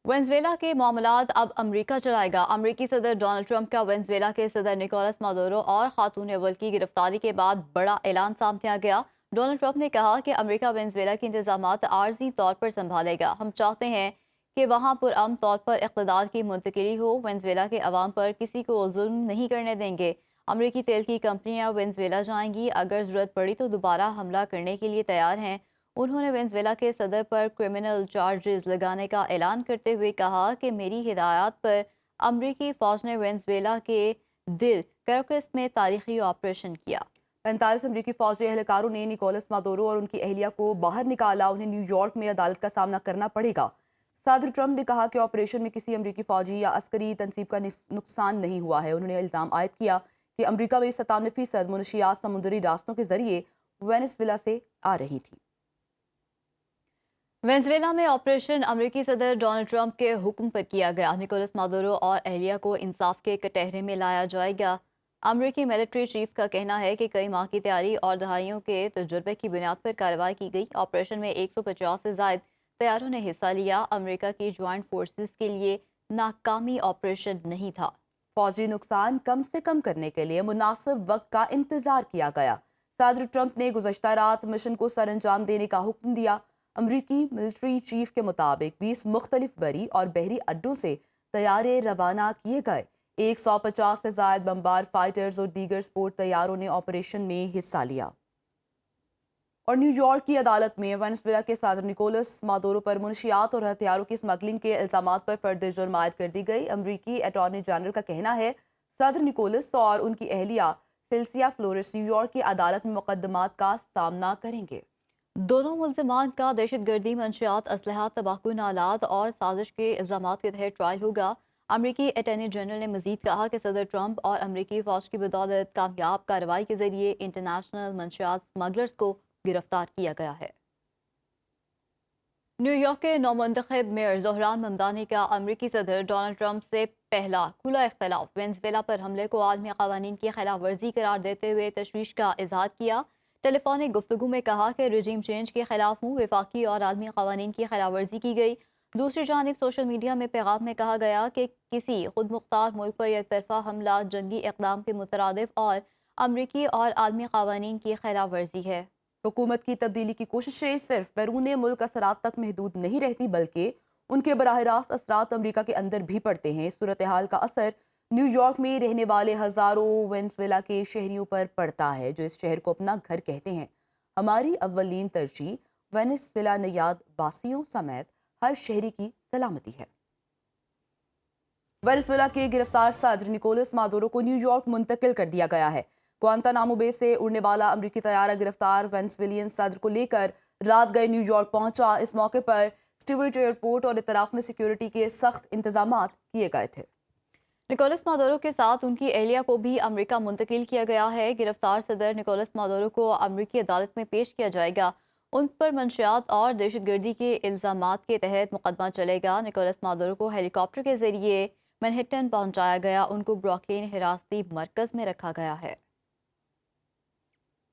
Venezuela के मामलात अब अमेरिका चलाएगा। अमेरिकी सदर डोनाल्ड ट्रंप का वेनेजुएला के सदर निकोलस मादुरो और खातून अव्वल की गिरफ्तारी के बाद बड़ा ऐलान सामने आ गया। डोनाल्ड ट्रंप ने कहा कि अमेरिका वेनेजुएला के इंतजामात आर्जी तौर पर संभालेगा। हम चाहते हैं कि वहाँ पुरअमन तौर पर इक़्तिदार की मुंतकिली हो। वेनेजुएला के अवाम पर किसी को जुल्म नहीं करने देंगे। अमेरिकी तेल की कंपनियां वेनेजुएला जाएंगी। अगर ज़रूरत पड़ी तो दोबारा हमला करने के लिए तैयार हैं। उन्होंने वेनेजुएला के सदर पर क्रिमिनल चार्जेस लगाने का ऐलान करते हुए कहा कि मेरी हिदायत पर अमरीकी फ़ौज ने वेनेजुएला के दिल कैराकस में तारीखी ऑपरेशन किया। 45 अमरीकी फौजी एहलकारों ने निकोलस मादुरो और उनकी अहलिया को बाहर निकाला। उन्हें न्यूयॉर्क में अदालत का सामना करना पड़ेगा। सदर ट्रंप ने कहा कि ऑपरेशन में किसी अमरीकी फौजी या अस्करी तनसीब का नुकसान नहीं हुआ है। उन्होंने इल्ज़ाम आयद किया कि अमरीका में 97% मुनशियात समुद्री रास्तों के जरिए वेनेजुएला से आ रही थी। वेनेजुएला में ऑपरेशन अमेरिकी सदर डोनाल्ड ट्रंप के हुक्म पर किया गया। निकोलस मादुरो और अहलिया को इंसाफ के कटहरे में लाया जाएगा। अमेरिकी मिलिट्री चीफ का कहना है कि कई माह की तैयारी और दहाइयों के तजुर्बे की बुनियाद पर कार्रवाई की गई। ऑपरेशन में 150 से ज़ायद तैयारों ने हिस्सा लिया। अमेरिका की ज्वाइंट फोर्सेस के लिए नाकामी ऑपरेशन नहीं था। फौजी नुकसान कम से कम करने के लिए मुनासिब वक्त का इंतजार किया गया। सदर ट्रंप ने गुज़श्ता रात मिशन को सर अंजाम देने का हुक्म दिया। अमरीकी मिलिट्री चीफ के मुताबिक 20 मुख्तलिफ बरी और बहरी अड्डों से तैयारे रवाना किए गए। 150 से ज़ायद बमबार फाइटर्स और दीगर स्पोर्ट तैयारों ने ऑपरेशन में हिस्सा लिया। और न्यूयॉर्क की अदालत में वेनेजुएला के सदर निकोलस मादुरो पर मुनशियात और हथियारों की स्मगलिंग के इल्जामात पर फर्द जुर्म आयद कर दी गई। अमरीकी अटॉर्नी जनरल का कहना है सदर निकोलस और उनकी अहलिया सिल्सिया फ्लोरेस न्यूयॉर्क की अदालत में मुकदमात का सामना करेंगे। दोनों मुल्ज़िमान का दहशतगर्दी, मंशियात, असलहा, तबाहकुन आलात और साजिश के इल्ज़ामात के तहत ट्रायल होगा। अमरीकी अटॉर्नी जनरल ने मजीद कहा कि सदर ट्रंप और अमरीकी फ़ौज की बदौलत कामयाब कार्रवाई के जरिए इंटरनेशनल मंशियात स्मगलर्स को गिरफ्तार किया गया है। न्यूयॉर्क के नौमुंतखब मेयर ज़ोहरान ममदानी का अमरीकी सदर डोनाल्ड ट्रंप से पहला खुला इख्तलाफ वेनेजुएला पर हमले को आलमी क़वानीन की खिलाफ वर्जी करार देते हुए तशवीश का इजहार किया। टेलीफोनिक गुफ्तगू में कहा कि रजीम चेंज के खिलाफ हूँ, वफाकी और आलमी क़वानीन की खिलाफ वर्जी की गई। दूसरी जानिब सोशल मीडिया में पैगाम में कहा गया कि किसी खुद मुख्तार मुल्क पर एक तरफा हमला जंगी इक़दाम के मुतरादिफ और अमरीकी और आलमी क़वानीन की खिलाफ वर्जी है। हुकूमत की तब्दीली की कोशिशें सिर्फ बैरून मुल्क असरात तक महदूद नहीं रहती, बल्कि उनके बराह रास्त असरात अमरीका के अंदर भी पड़ते हैं। इस सूरत हाल का असर न्यूयॉर्क में रहने वाले हज़ारों वेनेजुएला के शहरियों पर पड़ता है, जो इस शहर को अपना घर कहते हैं। हमारी अव्वलीन तरजीह वेनेजुएला नयाद वासियों समेत हर शहरी की सलामती है। वेनेजुएला के गिरफ्तार सदर निकोलस मादुरो को न्यूयॉर्क मुंतकिल कर दिया गया है। ग्वांतानामो बे से उड़ने वाला अमरीकी तैयारा गिरफ्तार वेनेजुएलियन सदर को लेकर रात गए न्यूयॉर्क पहुंचा। इस मौके पर स्टीवर्ट एयरपोर्ट और इतराफ में सिक्योरिटी के सख्त इंतजाम किए गए थे। निकोलस मादुरो के साथ उनकी अहलिया को भी अमेरिका मुंतकिल किया गया है। गिरफ्तार सदर निकोलस मादुरो को अमेरिकी अदालत में पेश किया जाएगा। उन पर मंशियात और दहशतगर्दी के इल्ज़ामात के तहत मुकदमा चलेगा। निकोलस मादुरो को हेलीकॉप्टर के जरिए मैनहट्टन पहुंचाया गया। उनको ब्रुकलिन हिरासती मरकज़ में रखा गया है।